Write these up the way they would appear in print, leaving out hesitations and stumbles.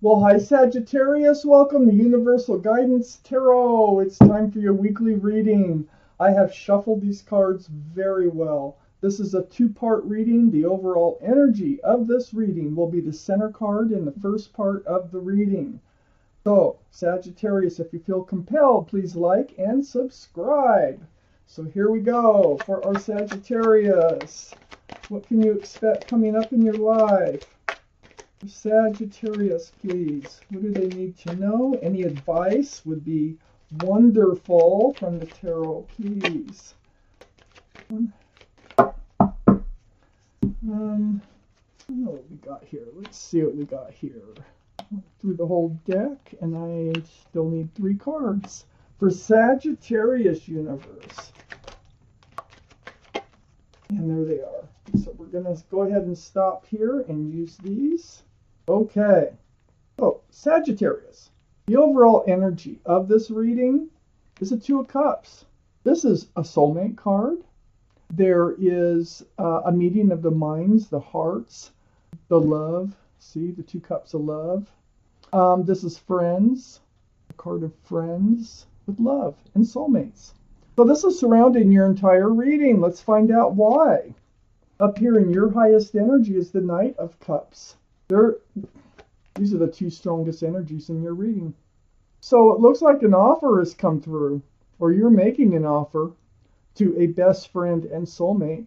Well, hi Sagittarius, welcome to Universal Guidance Tarot. It's time for your weekly reading. I have shuffled these cards very well. This is a two-part reading. The overall energy of this reading will be the center card in the first part of the reading. So, Sagittarius, if you feel compelled, please like and subscribe. So here we go for our Sagittarius. What can you expect coming up in your life? Sagittarius, please. What do they need to know? Any advice would be wonderful from the tarot, please. I don't know what we got here. Let's see what we got here. Went through the whole deck, and I still need 3 cards for Sagittarius universe. And there they are. So we're going to go ahead and stop here and use these. Okay, so Sagittarius, the overall energy of this reading is a 2 of Cups. This is a soulmate card. There is a meeting of the minds, the hearts, the love. See, the 2 cups of love. This is friends, a card of friends with love and soulmates. So this is surrounding your entire reading. Let's find out why. Up here in your highest energy is the Knight of Cups. These are the 2 strongest energies in your reading. So it looks like an offer has come through, or you're making an offer to a best friend and soulmate.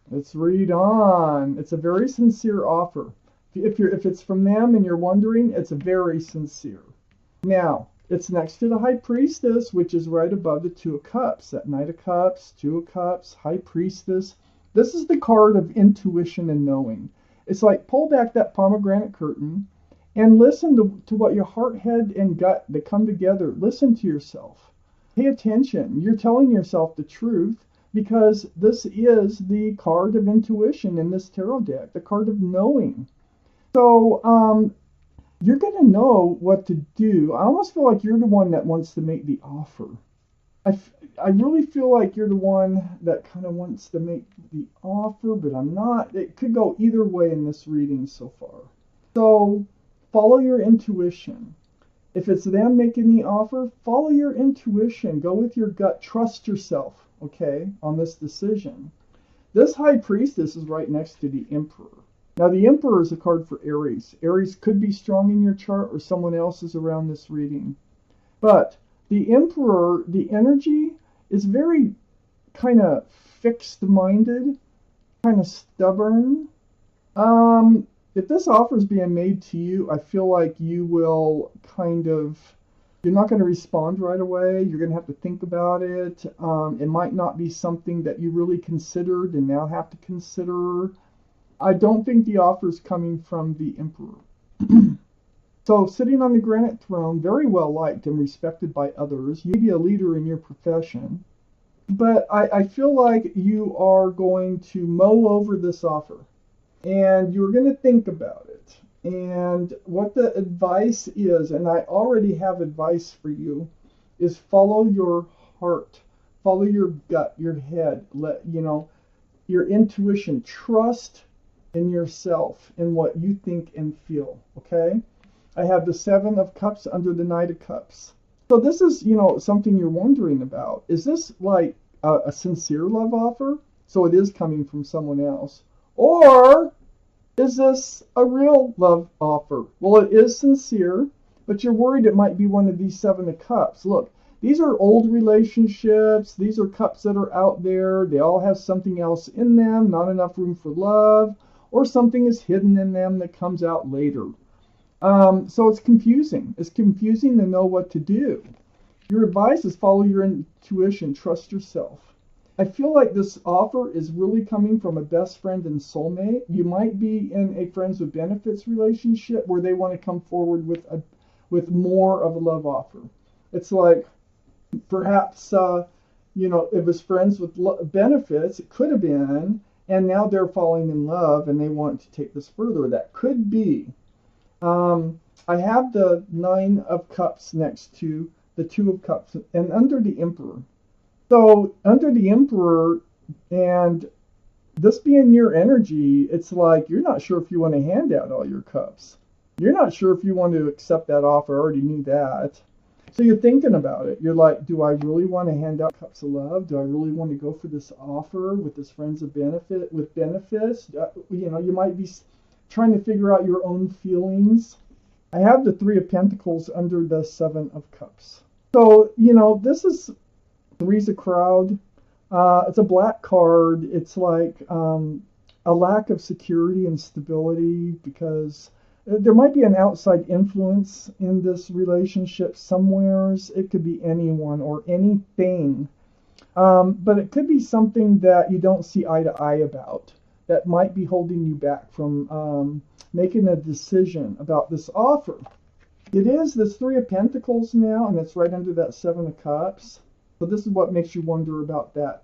Let's read on. It's a very sincere offer. If it's from them and you're wondering, it's very sincere. Now, it's next to the High Priestess, which is right above the 2 of Cups. That Knight of Cups, 2 of Cups, High Priestess. This is the card of intuition and knowing. It's like pull back that pomegranate curtain and listen to what your heart, head, and gut, they come together. Listen to yourself. Pay attention. You're telling yourself the truth because this is the card of intuition in this tarot deck, the card of knowing. So you're going to know what to do. I almost feel like you're the one that wants to make the offer. I really feel like you're the one that kind of wants to make the offer, but I'm not. It could go either way in this reading so far. So follow your intuition. If it's them making the offer, follow your intuition. Go with your gut. Trust yourself, okay, on this decision. This High Priestess is right next to the Emperor. Now, the Emperor is a card for Aries. Aries could be strong in your chart or someone else is around this reading. But the Emperor, the energy is very kind of fixed-minded, kind of stubborn. If this offer is being made to you, I feel like you will you're not going to respond right away. You're going to have to think about it. It might not be something that you really considered and now have to consider. I don't think the offer is coming from the Emperor. So sitting on the granite throne, very well liked and respected by others. You may be a leader in your profession. But I feel like you are going to mull over this offer. And you're going to think about it. And what the advice is, and I already have advice for you, is follow your heart. Follow your gut, your head. Your intuition. Trust in yourself, in what you think and feel. Okay? I have the 7 of Cups under the Knight of Cups. So this is, something you're wondering about. Is this like a sincere love offer? So it is coming from someone else. Or is this a real love offer? Well, it is sincere, but you're worried it might be one of these 7 of Cups. Look, these are old relationships. These are cups that are out there. They all have something else in them, not enough room for love, or something is hidden in them that comes out later. So it's confusing. It's confusing to know what to do. Your advice is follow your intuition. Trust yourself. I feel like this offer is really coming from a best friend and soulmate. You might be in a friends with benefits relationship where they want to come forward with more of a love offer. It's like perhaps, if it's friends with benefits, it could have been, and now they're falling in love and they want to take this further. That could be. I have the 9 of Cups next to the 2 of Cups and under the Emperor. So under the Emperor and this being your energy, it's like you're not sure if you want to hand out all your cups. You're not sure if you want to accept that offer. I already knew that. So you're thinking about it. You're like, do I really want to hand out cups of love? Do I really want to go for this offer with this friends of benefit with benefits? You know, you might be trying to figure out your own feelings. I have the Three of Pentacles under the Seven of Cups. So, you know, this is Three's a crowd. It's a black card. It's like a lack of security and stability because there might be an outside influence in this relationship somewheres. It could be anyone or anything. But it could be something that you don't see eye to eye about that might be holding you back from making a decision about this offer. It is this Three of Pentacles now, and it's right under that Seven of Cups. So this is what makes you wonder about that,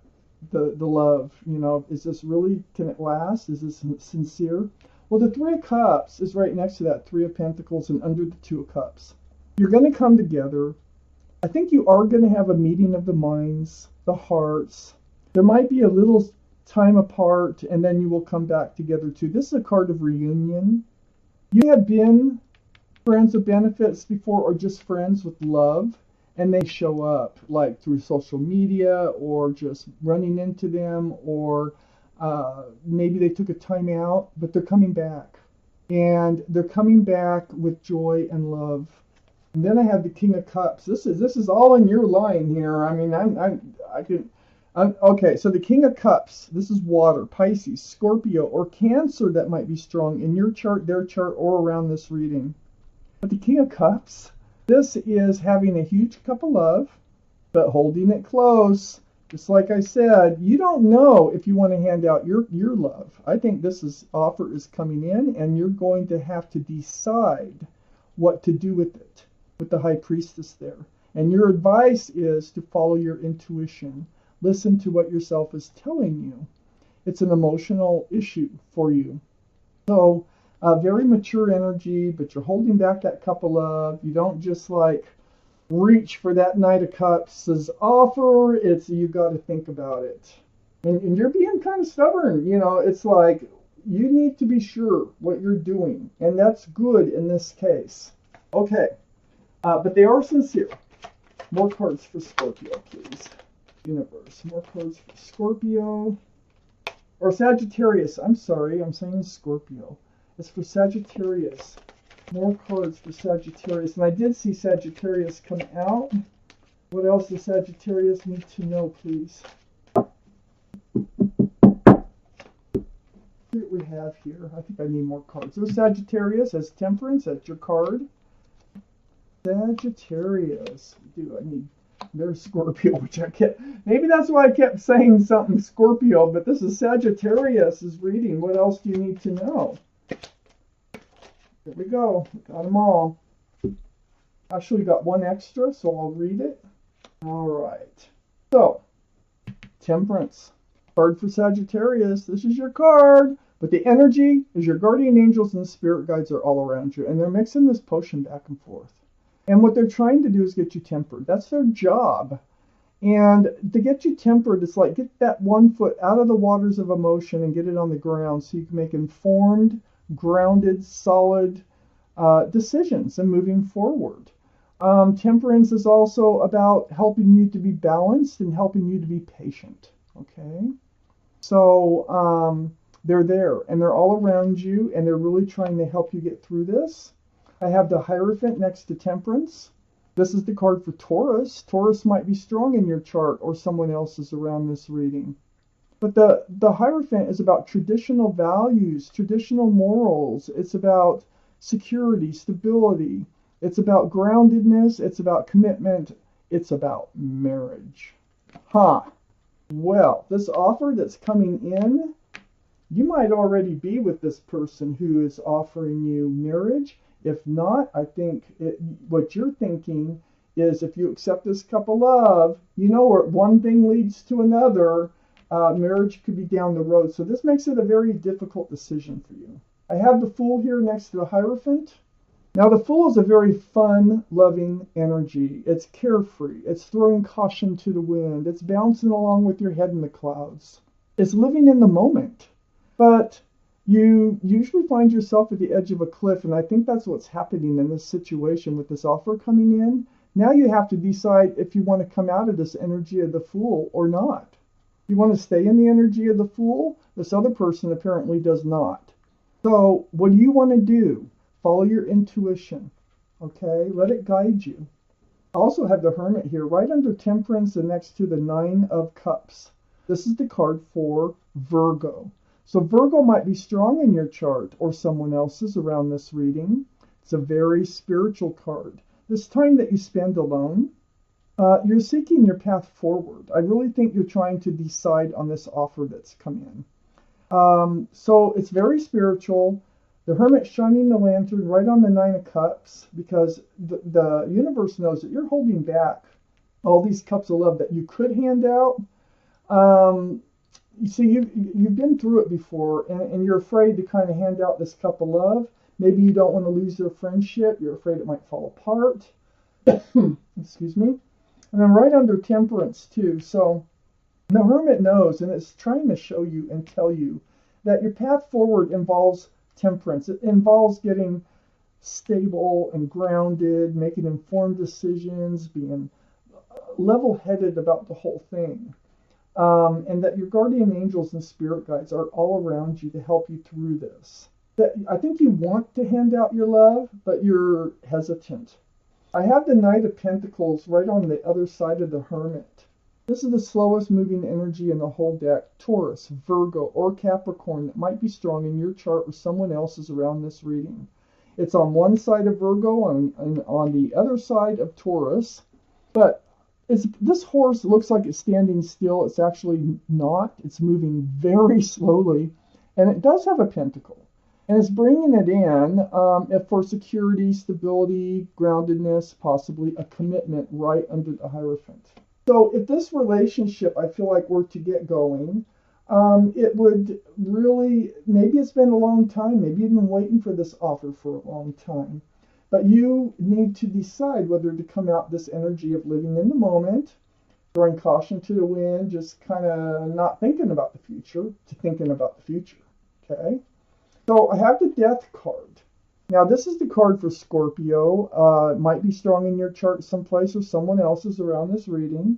the love. You know, is this really, can it last? Is this sincere? Well, the Three of Cups is right next to that Three of Pentacles and under the Two of Cups. You're going to come together. I think you are going to have a meeting of the minds, the hearts. There might be a little time apart, and then you will come back together too. This is a card of reunion. You have been friends with benefits before, or just friends with love, and they show up like through social media or just running into them, or maybe they took a time out, but they're coming back, and they're coming back with joy and love. And then I have the King of Cups. This is all in your line here. I mean, okay. So the King of Cups. This is water, Pisces, Scorpio, or Cancer that might be strong in your chart, their chart, or around this reading. But the King of Cups. This is having a huge cup of love, but holding it close. Just like I said, you don't know if you want to hand out your love. I think this offer is coming in, and you're going to have to decide what to do with it, with the High Priestess there. And your advice is to follow your intuition. Listen to what yourself is telling you. It's an emotional issue for you. So, very mature energy, but you're holding back that cup of love. You don't just like reach for that Knight of Cups' offer. It's, you got to think about it. And you're being kind of stubborn. You know, it's like you need to be sure what you're doing. And that's good in this case. Okay. But they are sincere. More cards for Scorpio, please. Universe. More cards for Scorpio. Or Sagittarius. I'm sorry. I'm saying Scorpio. It's for Sagittarius. More cards for Sagittarius. And I did see Sagittarius come out. What else does Sagittarius need to know, please? See what we have here. I think I need more cards. So Sagittarius as Temperance. That's your card. Sagittarius. I need... There's Scorpio, which I kept... Maybe that's why I kept saying something Scorpio, but this is Sagittarius is reading. What else do you need to know? There we go. Got them all. Actually got one extra, so I'll read it. All right. So, Temperance. Card for Sagittarius. This is your card. But the energy is your guardian angels and spirit guides are all around you. And they're mixing this potion back and forth. And what they're trying to do is get you tempered. That's their job. And to get you tempered, it's like get that 1 foot out of the waters of emotion and get it on the ground so you can make informed, grounded, solid decisions and moving forward. Temperance is also about helping you to be balanced and helping you to be patient. Okay? So they're there and they're all around you and they're really trying to help you get through this. I have the Hierophant next to Temperance. This is the card for Taurus. Taurus might be strong in your chart or someone else's around this reading. But the Hierophant is about traditional values, traditional morals. It's about security, stability. It's about groundedness. It's about commitment. It's about marriage. Well, this offer that's coming in, you might already be with this person who is offering you marriage. If not, I think what you're thinking is if you accept this cup of love, you know, where one thing leads to another, marriage could be down the road. So this makes it a very difficult decision for you. I have the Fool here next to the Hierophant. Now the Fool is a very fun, loving energy. It's carefree. It's throwing caution to the wind. It's bouncing along with your head in the clouds. It's living in the moment. But You usually find yourself at the edge of a cliff, and I think that's what's happening in this situation with this offer coming in. Now you have to decide if you want to come out of this energy of the Fool or not. You want to stay in the energy of the Fool? This other person apparently does not. So what do you want to do? Follow your intuition, okay? Let it guide you. I also have the Hermit here, right under Temperance and next to the Nine of Cups. This is the card for Virgo. So Virgo might be strong in your chart or someone else's around this reading. It's a very spiritual card. This time that you spend alone, you're seeking your path forward. I really think you're trying to decide on this offer that's come in. So it's very spiritual. The Hermit shining the lantern right on the Nine of Cups, because the universe knows that you're holding back all these cups of love that you could hand out. You see, you've been through it before, and you're afraid to kind of hand out this cup of love. Maybe you don't want to lose their friendship. You're afraid it might fall apart. Excuse me. And then right under Temperance, too. So the Hermit knows, and it's trying to show you and tell you that your path forward involves temperance. It involves getting stable and grounded, making informed decisions, being level-headed about the whole thing. And that your guardian angels and spirit guides are all around you to help you through this. That I think you want to hand out your love, but you're hesitant. I have the Knight of Pentacles right on the other side of the Hermit. This is the slowest moving energy in the whole deck. Taurus, Virgo, or Capricorn that might be strong in your chart or someone else's around this reading. It's on one side of Virgo and on the other side of Taurus. But this horse looks like it's standing still. It's actually not. It's moving very slowly. And it does have a pentacle. And it's bringing it in for security, stability, groundedness, possibly a commitment right under the Hierophant. So if this relationship, I feel like, were to get going, it would really, maybe it's been a long time. Maybe you've been waiting for this offer for a long time. But you need to decide whether to come out this energy of living in the moment, throwing caution to the wind, just kind of not thinking about the future, to thinking about the future, okay? So I have the Death card. Now, this is the card for Scorpio. It might be strong in your chart someplace or someone else's around this reading.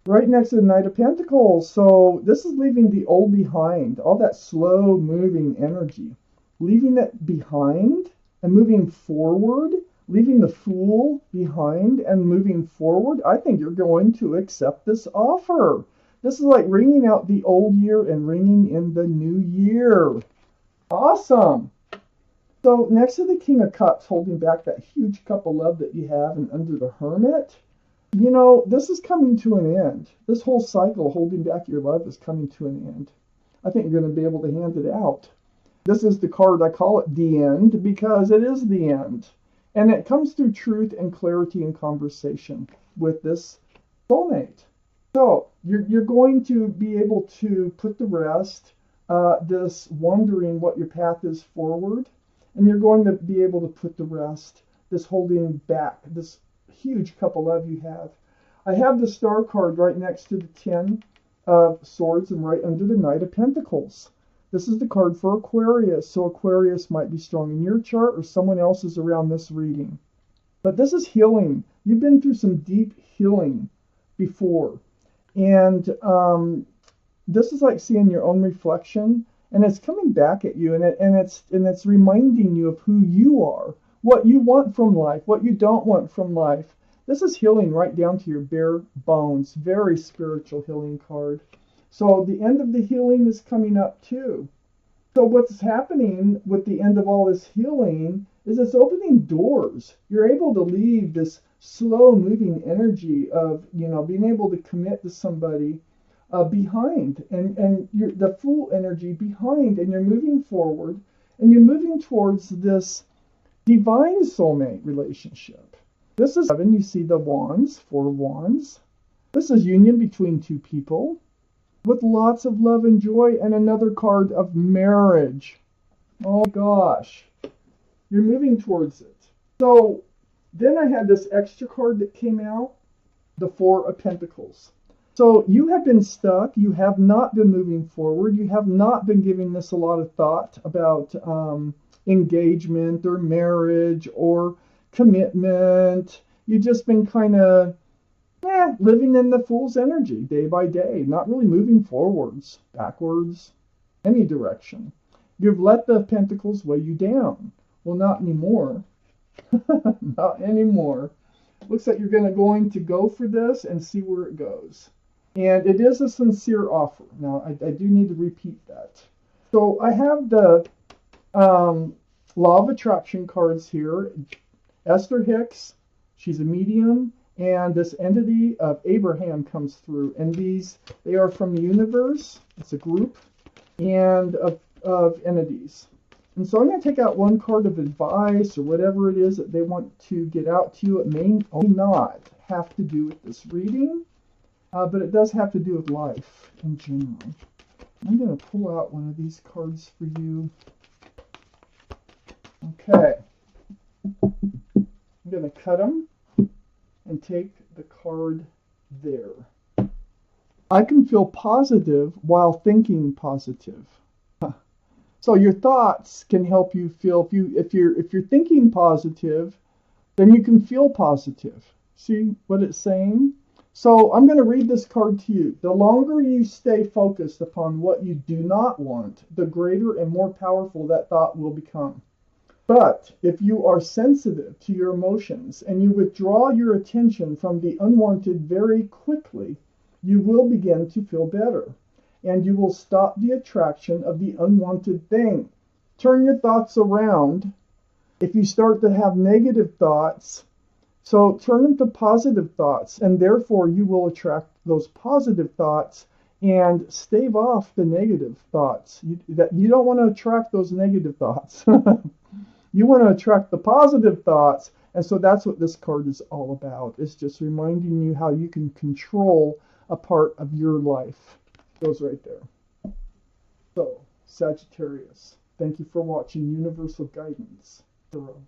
Right next to the Knight of Pentacles. So this is leaving the old behind, all that slow-moving energy. Leaving it behind and moving forward, leaving the Fool behind and moving forward. I think you're going to accept this offer. This is like ringing out the old year and ringing in the new year. Awesome. So next to the King of Cups, holding back that huge cup of love that you have, and under the Hermit, you know, this is coming to an end. This whole cycle holding back your love is coming to an end. I think you're going to be able to hand it out. This is the card, I call it the end, because it is the end. And it comes through truth and clarity and conversation with this soulmate. So you're going to be able to put to rest this wondering what your path is forward. And you're going to be able to put to rest this holding back, this huge cup of love you have. I have the Star card right next to the Ten of Swords and right under the Knight of Pentacles. This is the card for Aquarius. So Aquarius might be strong in your chart or someone else's around this reading. But this is healing. You've been through some deep healing before. And this is like seeing your own reflection. And it's coming back at you, and it's reminding you of who you are, what you want from life, what you don't want from life. This is healing right down to your bare bones. Very spiritual healing card. So the end of the healing is coming up too. So what's happening with the end of all this healing is it's opening doors. You're able to leave this slow-moving energy of, you know, being able to commit to somebody behind, and you're the Fool energy behind, and you're moving forward, and you're moving towards this divine soulmate relationship. This is 7. You see the wands, 4 wands. This is union between two people with lots of love and joy, and another card of marriage. Oh gosh, you're moving towards it. So then I had this extra card that came out, the 4 of Pentacles. So you have been stuck. You have not been moving forward. You have not been giving this a lot of thought about engagement or marriage or commitment. You've just been kind of living in the fool's energy day by day, not really moving forwards, backwards, any direction. You've let the pentacles weigh you down. Well, not anymore. Not anymore. Looks like you're going to go for this and see where it goes. And it is a sincere offer. Now, I do need to repeat that. So I have the Law of Attraction cards here. Esther Hicks, she's a medium, and this entity of Abraham comes through. And they are from the universe. It's a group and of entities. And so I'm going to take out one card of advice or whatever it is that they want to get out to you. It may or may not have to do with this reading, but it does have to do with life in general. I'm going to pull out one of these cards for you. Okay. I'm going to cut them and take the card there. I can feel positive while thinking positive. So your thoughts can help you feel. If you're thinking positive, then you can feel positive. See what it's saying? So I'm going to read this card to you. The longer you stay focused upon what you do not want, the greater and more powerful that thought will become. But if you are sensitive to your emotions and you withdraw your attention from the unwanted very quickly, you will begin to feel better. And you will stop the attraction of the unwanted thing. Turn your thoughts around. If you start to have negative thoughts, so turn them to positive thoughts, and therefore you will attract those positive thoughts and stave off the negative thoughts. You don't want to attract those negative thoughts. You want to attract the positive thoughts, and so that's what this card is all about. It's just reminding you how you can control a part of your life. Goes right there. So, Sagittarius, thank you for watching Universal Guidance. Thorough.